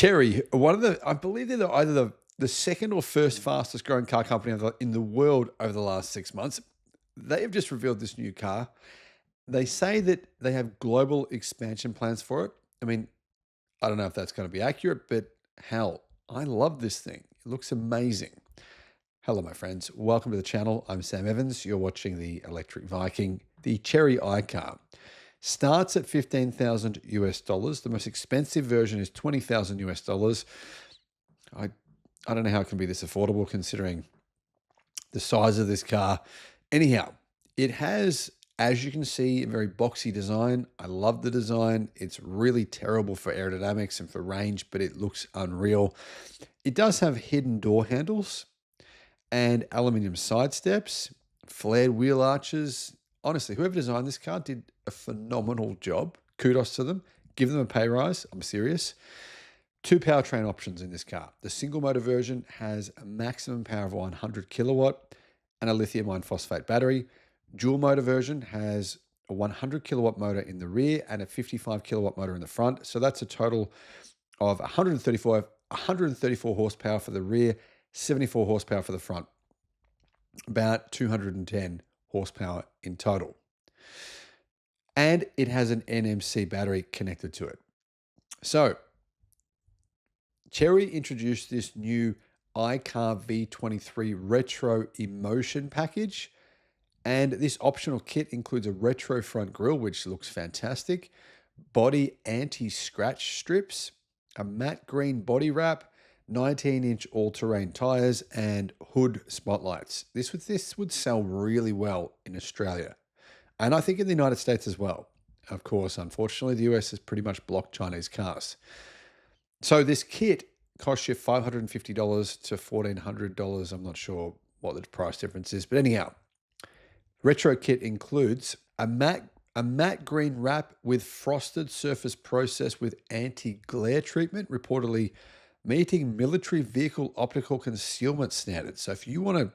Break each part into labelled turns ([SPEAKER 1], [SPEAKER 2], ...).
[SPEAKER 1] Chery, I believe they're either the second or first fastest growing car company in the world over the last 6 months. They have just revealed this new car. They say that they have global expansion plans for it. I mean, I don't know if that's going to be accurate, but hell, I love this thing. It looks amazing. Hello, my friends. Welcome to the channel. I'm Sam Evans. You're watching the Electric Viking. The Chery iCar starts at $15,000 US. The most expensive version is $20,000 US. I don't know how it can be this affordable considering the size of this car. Anyhow, it has, as you can see, a very boxy design. I love the design. It's really terrible for aerodynamics and for range, but it looks unreal. It does have hidden door handles and aluminium side steps, flared wheel arches. Honestly, whoever designed this car did a phenomenal job. Kudos to them. Give them a pay rise. I'm serious. 2 powertrain options in this car. The single motor version has a maximum power of 100 kilowatt and a lithium iron phosphate battery. Dual motor version has a 100 kilowatt motor in the rear and a 55 kilowatt motor in the front. So that's a total of 134 horsepower for the rear, 74 horsepower for the front. About 210 horsepower in total. And it has an NMC battery connected to it. So Chery introduced this new iCar V23 Retro Emotion package. And this optional kit includes a retro front grille, which looks fantastic, body anti-scratch strips, a matte green body wrap, 19-inch all-terrain tires, and hood spotlights. This would sell really well in Australia. And I think in the United States as well. Of course, unfortunately, the US has pretty much blocked Chinese cars. So this kit costs you $550 to $1,400. I'm not sure what the price difference is, but anyhow, retro kit includes a matte green wrap with frosted surface process with anti-glare treatment, reportedly meeting military vehicle optical concealment standards. So if you want to,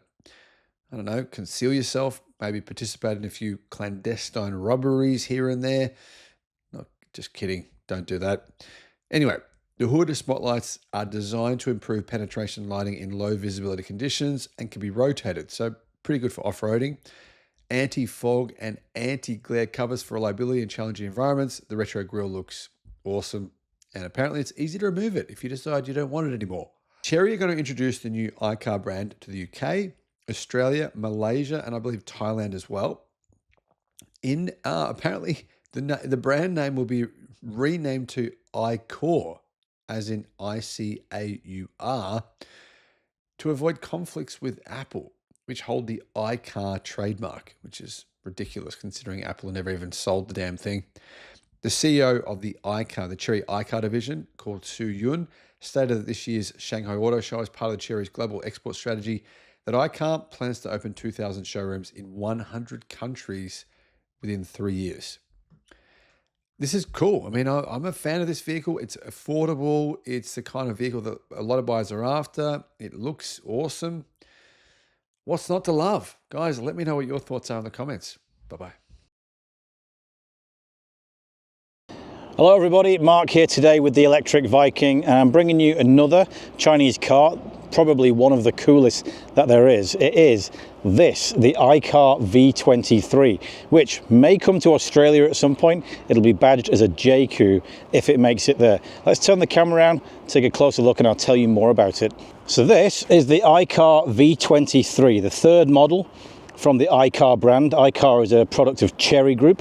[SPEAKER 1] I don't know, conceal yourself, maybe participate in a few clandestine robberies here and there. No, just kidding. Don't do that. Anyway, the hood spotlights are designed to improve penetration lighting in low visibility conditions and can be rotated. So pretty good for off-roading. Anti-fog and anti-glare covers for reliability in challenging environments. The retro grille looks awesome. And apparently it's easy to remove it if you decide you don't want it anymore. Chery are going to introduce the new iCar brand to the UK, Australia, Malaysia, and I believe Thailand as well. Apparently the brand name will be renamed to iCar, as in ICAUR, to avoid conflicts with Apple, which hold the iCar trademark, which is ridiculous considering Apple never even sold the damn thing. The CEO of the Chery iCar division, called Su Yun, stated that this year's Shanghai Auto Show, as part of Chery's global export strategy, that iCar plans to open 2,000 showrooms in 100 countries within 3 years. This is cool. I mean, I'm a fan of this vehicle. It's affordable. It's the kind of vehicle that a lot of buyers are after. It looks awesome. What's not to love? Guys, let me know what your thoughts are in the comments. Bye-bye.
[SPEAKER 2] Hello everybody, Mark here today with the Electric Viking, and I'm bringing you another Chinese car, probably one of the coolest that there is. It is this, the iCar V23, which may come to Australia at some point. It'll be badged as a JQ if it makes it there. Let's turn the camera around, take a closer look, and I'll tell you more about it. So this is the iCar V23, the third model from the iCar brand. iCar is a product of Chery Group.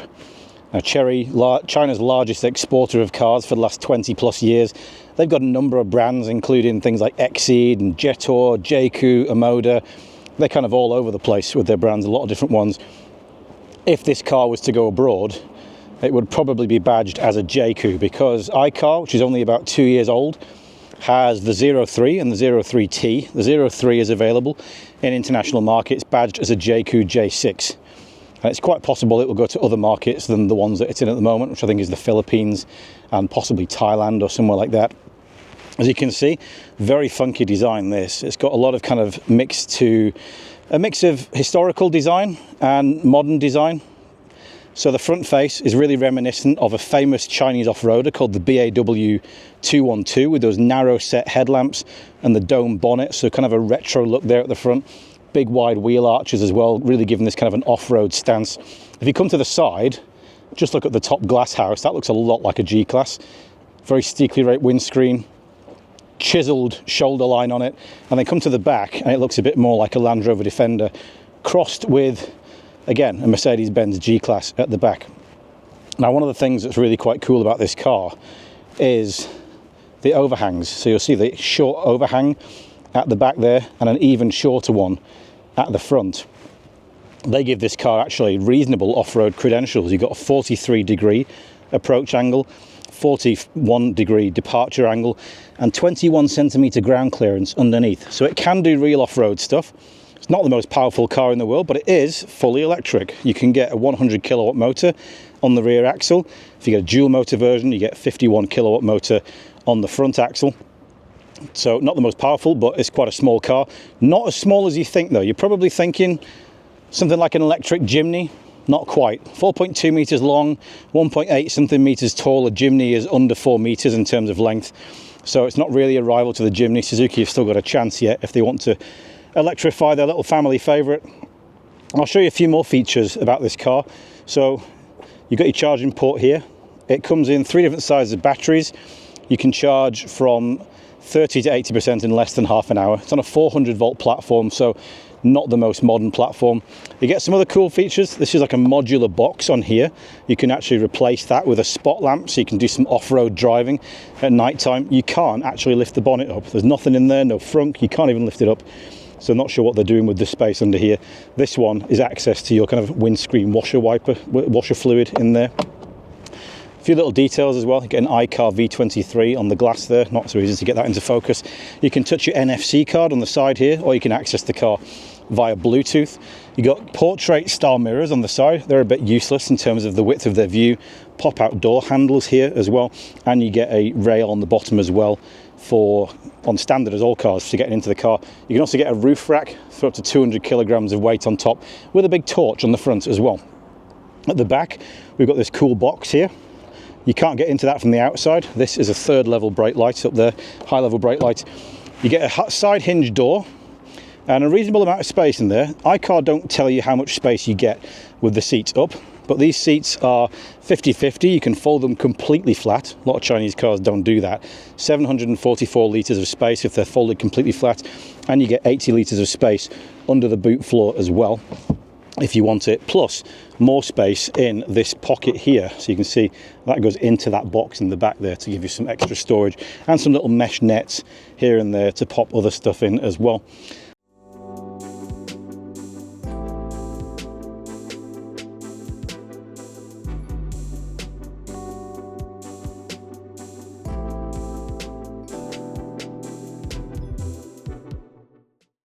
[SPEAKER 2] Now, Chery, China's largest exporter of cars for the last 20 plus years. They've got a number of brands, including things like Exceed and Jetor, JQ, Omoda. They're kind of all over the place with their brands, a lot of different ones. If this car was to go abroad, it would probably be badged as a JQ, because iCar, which is only about 2 years old, has the 03 and the 03T. The 03 is available in international markets, badged as a JQ J6. And it's quite possible it will go to other markets than the ones that it's in at the moment, which I think is the Philippines and possibly Thailand or somewhere like that. As you can see, very funky design this. It's got a lot of kind of a mix of historical design and modern design. So the front face is really reminiscent of a famous Chinese off-roader called the BAW 212 with those narrow set headlamps and the dome bonnet, so kind of a retro look there at the front. Big wide wheel arches as well, really giving this kind of an off-road stance. If you come to the side, just look at the top glass house, that looks a lot like a G-Class. Very steeply rate windscreen, chiseled shoulder line on it, and then come to the back and it looks a bit more like a Land Rover Defender crossed with, again, a Mercedes-Benz G-Class at the back. Now, one of the things that's really quite cool about this car is the overhangs. So you'll see the short overhang at the back there and an even shorter one at the front. They give this car actually reasonable off-road credentials. You've got a 43-degree approach angle, 41-degree departure angle, and 21-centimeter ground clearance underneath. So it can do real off-road stuff. It's not the most powerful car in the world, but it is fully electric. You can get a 100 kilowatt motor on the rear axle. If you get a dual motor version, you get a 51 kilowatt motor on the front axle. So not the most powerful, but it's quite a small car. Not as small as you think though. You're probably thinking something like an electric Jimny. Not quite. 4.2 meters long, 1.8 something meters tall. A Jimny is under 4 meters in terms of length. So it's not really a rival to the Jimny. Suzuki have still got a chance yet if they want to electrify their little family favorite. I'll show you a few more features about this car. So you've got your charging port here. It comes in 3 different sizes of batteries. You can charge from 30 to 80% in less than half an hour. It's on a 400 volt platform, so not the most modern platform. You get some other cool features. This is like a modular box on here. You can actually replace that with a spot lamp, so you can do some off-road driving at night time. You can't actually lift the bonnet up. There's nothing in there, no frunk. You can't even lift it up. So I'm not sure what they're doing with the space under here. This one is access to your kind of windscreen washer fluid in there. A few little details as well. You get an iCar V23 on the glass there, not so easy to get that into focus. You can touch your NFC card on the side here, or you can access the car via Bluetooth. You got portrait style mirrors on the side. They're a bit useless in terms of the width of their view. Pop out door handles here as well, and you get a rail on the bottom as well for, on standard as all cars, for getting into the car. You can also get a roof rack for up to 200 kilograms of weight on top with a big torch on the front as well. At the back, we've got this cool box here. You can't get into that from the outside. This is a 3rd level brake light up there, high level brake light. You get a side hinge door and a reasonable amount of space in there. iCar don't tell you how much space you get with the seats up, but these seats are 50-50. You can fold them completely flat. A lot of Chinese cars don't do that. 744 litres of space if they're folded completely flat, and you get 80 litres of space under the boot floor as well, if you want it, plus more space in this pocket here. So you can see that goes into that box in the back there to give you some extra storage, and some little mesh nets here and there to pop other stuff in as well.